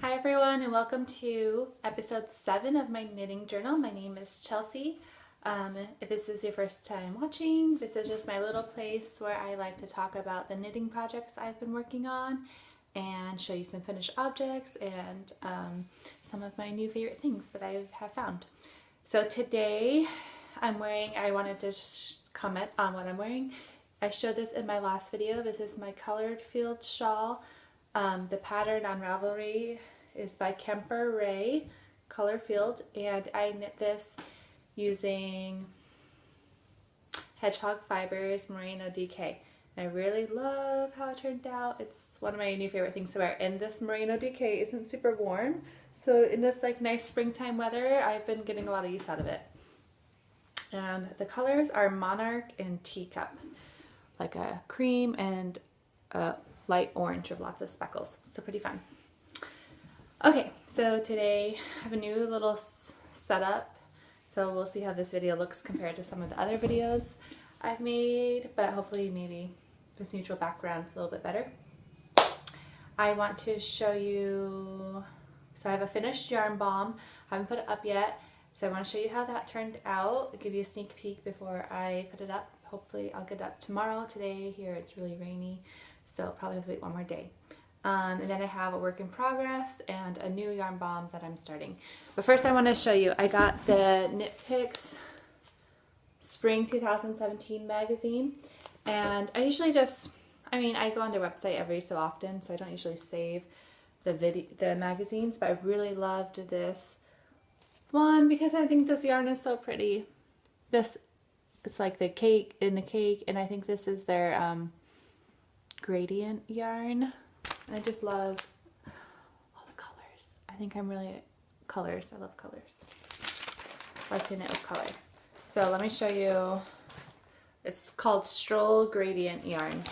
Hi everyone, and welcome to episode 7 of my knitting journal. My name is Chelsea. If this is your first time watching, this is just my little place where I like to talk about the knitting projects I've been working on and show you some finished objects and some of my new favorite things that I have found. So today I wanted to comment on what I'm wearing. I showed this in my last video. This is my colored field shawl. The pattern on Ravelry is by Kemper Ray Color Field, and I knit this using hedgehog fibers merino DK. And I really love how it turned out. It's one of my new favorite things to wear, and this merino DK isn't super warm, so in this like nice springtime weather I've been getting a lot of use out of it. And the colors are Monarch and Teacup, like a cream and a light orange with lots of speckles. So pretty fun. Okay, so today I have a new little setup. So we'll see how this video looks compared to some of the other videos I've made, but hopefully maybe this neutral background is a little bit better. I want to show you, so I have a finished yarn bomb. I haven't put it up yet, so I want to show you how that turned out. I'll give you a sneak peek before I put it up. Hopefully I'll get it up tomorrow. Today here it's really rainy, so probably have to wait one more day. And then I have a work in progress and a new yarn bomb that I'm starting. But first I want to show you, I got the Knit Picks Spring 2017 magazine, and I usually just, I go on their website every so often, so I don't usually save the magazines, but I really loved this one because I think this yarn is so pretty. It's like the cake in the cake, and I think this is their gradient yarn. And I just love all the colors. I think I'm really colors. I love colors. I like to knit with color. So let me show you. It's called Stroll Gradient Yarn.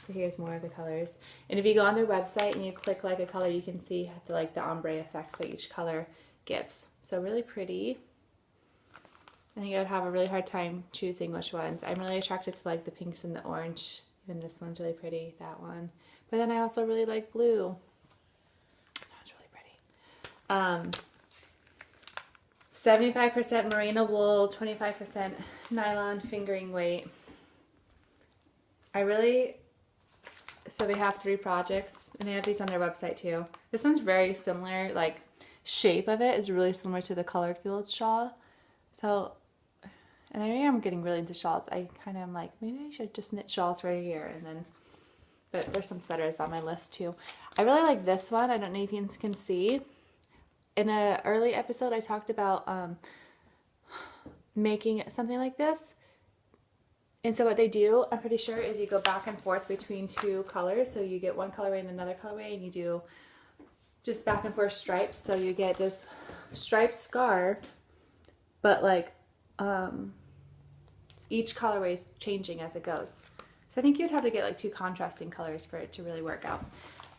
So here's more of the colors. And if you go on their website and you click like a color, you can see the ombre effect that each color gives. So really pretty. I think I would have a really hard time choosing which ones. I'm really attracted to like the pinks and the orange. Even this one's really pretty, that one. But then I also really like blue. That's really pretty. 75% merino wool, 25% nylon fingering weight. So they have 3 projects, and they have these on their website too. This one's very similar, like shape of it is really similar to the colored field shawl. So, and I am getting really into shawls. I kind of am like, maybe I should just knit shawls right here, and then, but there's some sweaters on my list too. I really like this one. I don't know if you can see. In an early episode, I talked about making something like this. And so what they do, I'm pretty sure, is you go back and forth between 2 colors. So you get one colorway and another colorway, and you do just back and forth stripes. So you get this striped scarf, but like each colorway is changing as it goes. So I think you'd have to get like 2 contrasting colors for it to really work out.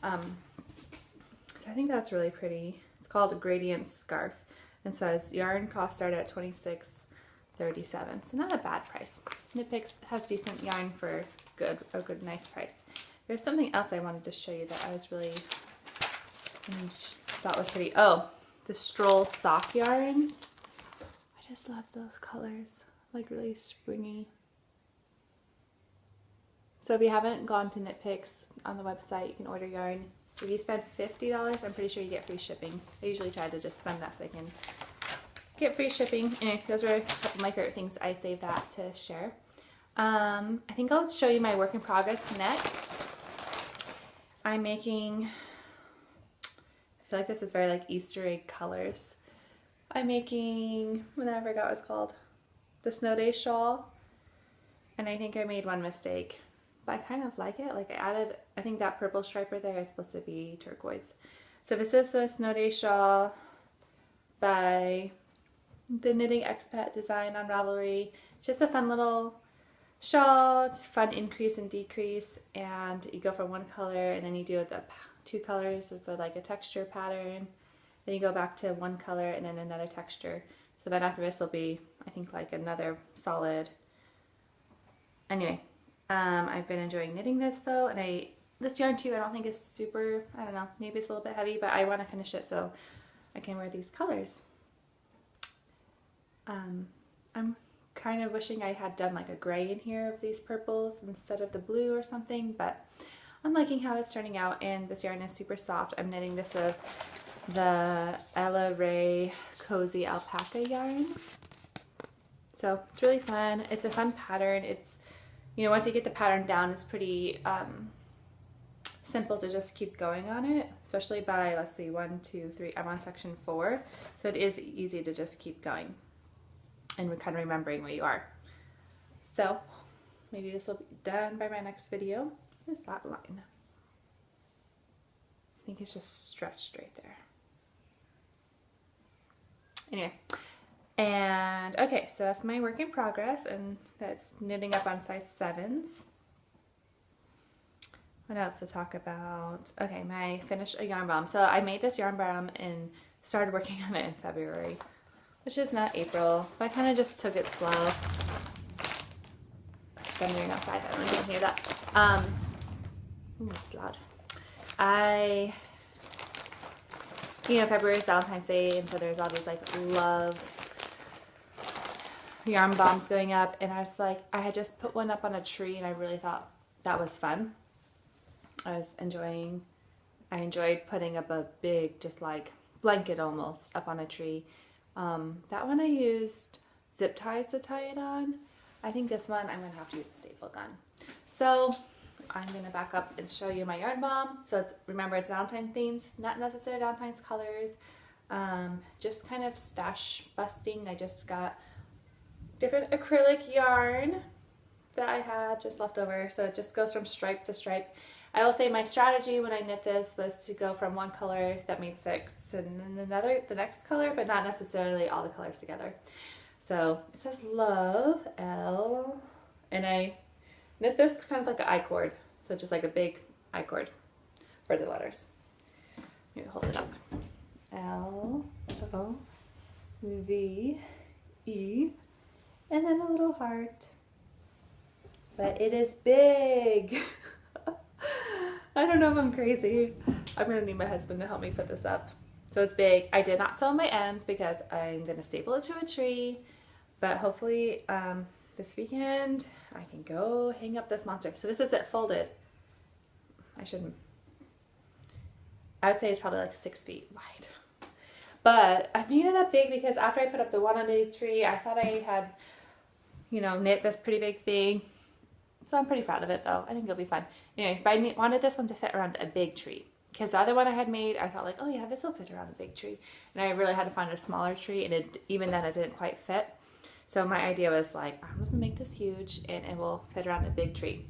So I think that's really pretty. It's called a gradient scarf, and says yarn cost start at $26.37. So not a bad price. Knit Picks has decent yarn for a good nice price. There's something else I wanted to show you that I was really thought was pretty. Oh, the Stroll sock yarns. I just love those colors, like really springy. So if you haven't gone to Knit Picks on the website, you can order yarn. If you spend $50, I'm pretty sure you get free shipping. I usually try to just spend that so I can get free shipping. Anyway, those were a couple of my favorite things. I saved that to share. I think I'll show you my work in progress next. I'm making, I feel like this is very like Easter egg colors. I'm making, I forgot what it's called, the Snow Day shawl, and I think I made one mistake, but I kind of like it. Like I added, I think that purple stripe right there is supposed to be turquoise. So this is the Snow Day shawl by the Knitting Expat design on Ravelry. It's just a fun little shawl. It's fun increase and decrease, and you go from one color and then you do the 2 colors with like a texture pattern. Then you go back to one color and then another texture. So then after this will be, I think, like another solid. Anyway, I've been enjoying knitting this though, and this yarn too, I don't think is super, I don't know, maybe it's a little bit heavy, but I want to finish it so I can wear these colors. I'm kind of wishing I had done like a gray in here of these purples instead of the blue or something, but I'm liking how it's turning out, and this yarn is super soft. I'm knitting this with the Ella Ray Cozy Alpaca yarn. So it's really fun. It's a fun pattern. It's, you know, once you get the pattern down, it's pretty simple to just keep going on it, especially by, let's see, 1, 2, 3, I'm on section 4. So it is easy to just keep going and we're kind of remembering where you are. So maybe this will be done by my next video. What is that line? I think it's just stretched right there. Anyway, and okay, so that's my work in progress, and that's knitting up on size 7s. What else to talk about? Okay, my finished a yarn bomb. So I made this yarn bomb and started working on it in February, which is not April, but I kind of just took it slow. It's thundering outside, I don't know if you can hear that. Ooh, it's loud. You know, February is Valentine's Day, and so there's all these like love yarn bombs going up, and I was like, I had just put one up on a tree and I really thought that was fun. I enjoyed putting up a big, just like blanket almost up on a tree. That one I used zip ties to tie it on. I think this one I'm gonna have to use a staple gun. So I'm gonna back up and show you my yarn bomb. So it's, remember, it's Valentine themes, not necessarily Valentine's colors. Just kind of stash busting. I just got different acrylic yarn that I had just left over. So it just goes from stripe to stripe. I will say my strategy when I knit this was to go from one color that made 6 to the next color, but not necessarily all the colors together. So it says love, L, and I knit this kind of like an I cord. So just like a big I cord for the letters. Let me hold it up. L, O, V, E, and then a little heart. But it is big. I don't know if I'm crazy. I'm gonna need my husband to help me put this up. So it's big. I did not sew my ends because I'm gonna staple it to a tree, but hopefully this weekend I can go hang up this monster. So this is it folded. I would say it's probably like 6 feet wide. But I made it that big because after I put up the one on the tree, I thought I had, you know, knit this pretty big thing. So I'm pretty proud of it though. I think it'll be fun. Anyway, but I wanted this one to fit around a big tree. Because the other one I had made, I thought like, oh yeah, this will fit around a big tree. And I really had to find a smaller tree, and even then it didn't quite fit. So my idea was like, I'm just gonna make this huge and it will fit around a big tree.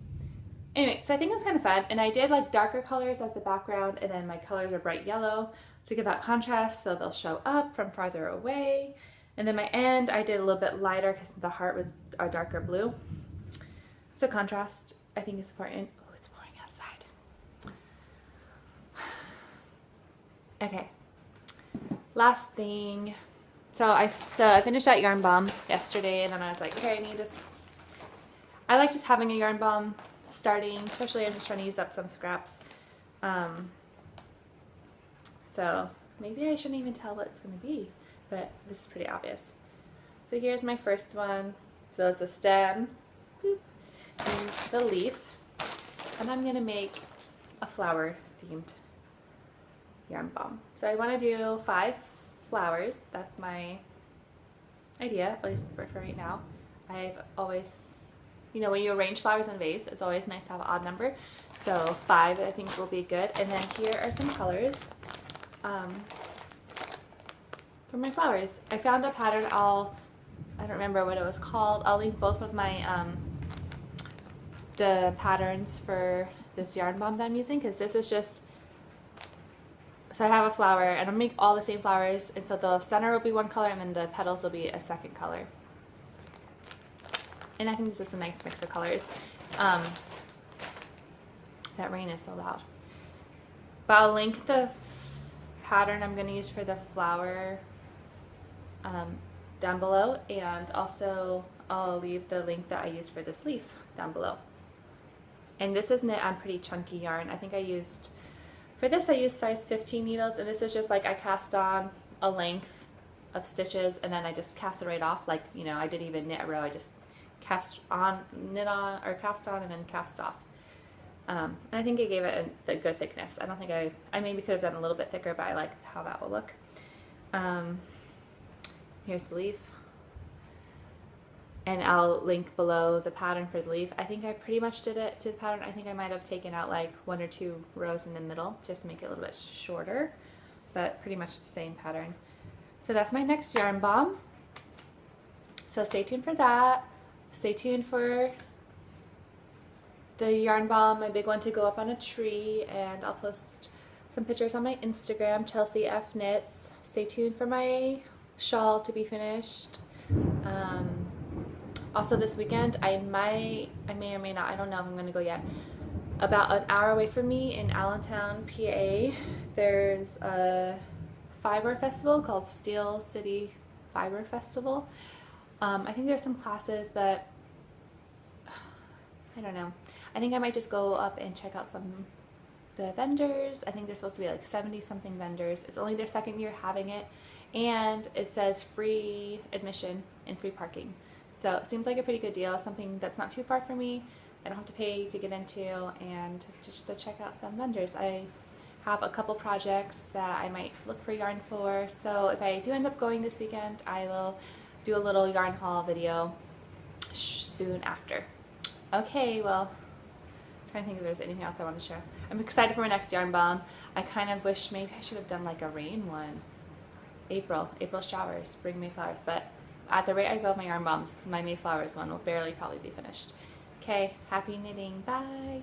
Anyway, so I think it was kind of fun. And I did like darker colors as the background, and then my colors are bright yellow to give that contrast so they'll show up from farther away. And then my end, I did a little bit lighter because the heart was a darker blue. So contrast, I think, is important. Oh, it's pouring outside. Okay, last thing. So I finished that yarn bomb yesterday, and then I was like, okay, I like just having a yarn bomb starting, especially I'm just trying to use up some scraps. So maybe I shouldn't even tell what it's going to be, but this is pretty obvious. So here's my first one. So it's a stem. Boop. And the leaf, and I'm gonna make a flower themed yarn bomb. So I want to do 5 flowers. That's my idea, at least for right now. I've always, you know, when you arrange flowers in a vase, it's always nice to have an odd number. So 5 I think will be good. And then here are some colors for my flowers. I found a pattern. I don't remember what it was called. I'll link both of my the patterns for this yarn bomb that I'm using, because this is just, so I have a flower and I'll make all the same flowers, and so the center will be one color and then the petals will be a second color. And I think this is a nice mix of colors. That rain is so loud. But I'll link the pattern I'm going to use for the flower down below, and also I'll leave the link that I use for this leaf down below. And this is knit on pretty chunky yarn. I think I used, for this I used size 15 needles, and this is just like I cast on a length of stitches and then I just cast it right off. Like, you know, I didn't even knit a row, I just cast on, knit on, or cast on and then cast off. And I think I gave it a good thickness. I don't think I maybe could have done a little bit thicker, but I like how that will look. Here's the leaf. And I'll link below the pattern for the leaf. I think I pretty much did it to the pattern. I think I might have taken out like 1 or 2 rows in the middle just to make it a little bit shorter, but pretty much the same pattern. So that's my next yarn bomb. So stay tuned for that. Stay tuned for the yarn bomb, my big one, to go up on a tree, and I'll post some pictures on my Instagram, Chelseafknits. Stay tuned for my shawl to be finished. Also this weekend, I may or may not, I don't know if I'm going to go yet, about an hour away from me in Allentown, PA, there's a fiber festival called Steel City Fiber Festival. I think there's some classes, but I don't know. I think I might just go up and check out some of the vendors. I think there's supposed to be like 70 something vendors. It's only their second year having it, and it says free admission and free parking. So it seems like a pretty good deal, something that's not too far from me. I don't have to pay to get into, and just to check out some vendors. I have a couple projects that I might look for yarn for, so if I do end up going this weekend, I will do a little yarn haul video soon after. Okay, well, I'm trying to think if there's anything else I want to share. I'm excited for my next yarn bomb. I kind of wish maybe I should have done like a rain one. April showers, spring Mayflowers, but at the rate I go with my yarn bombs, my Mayflowers one will barely probably be finished. Okay, happy knitting, bye!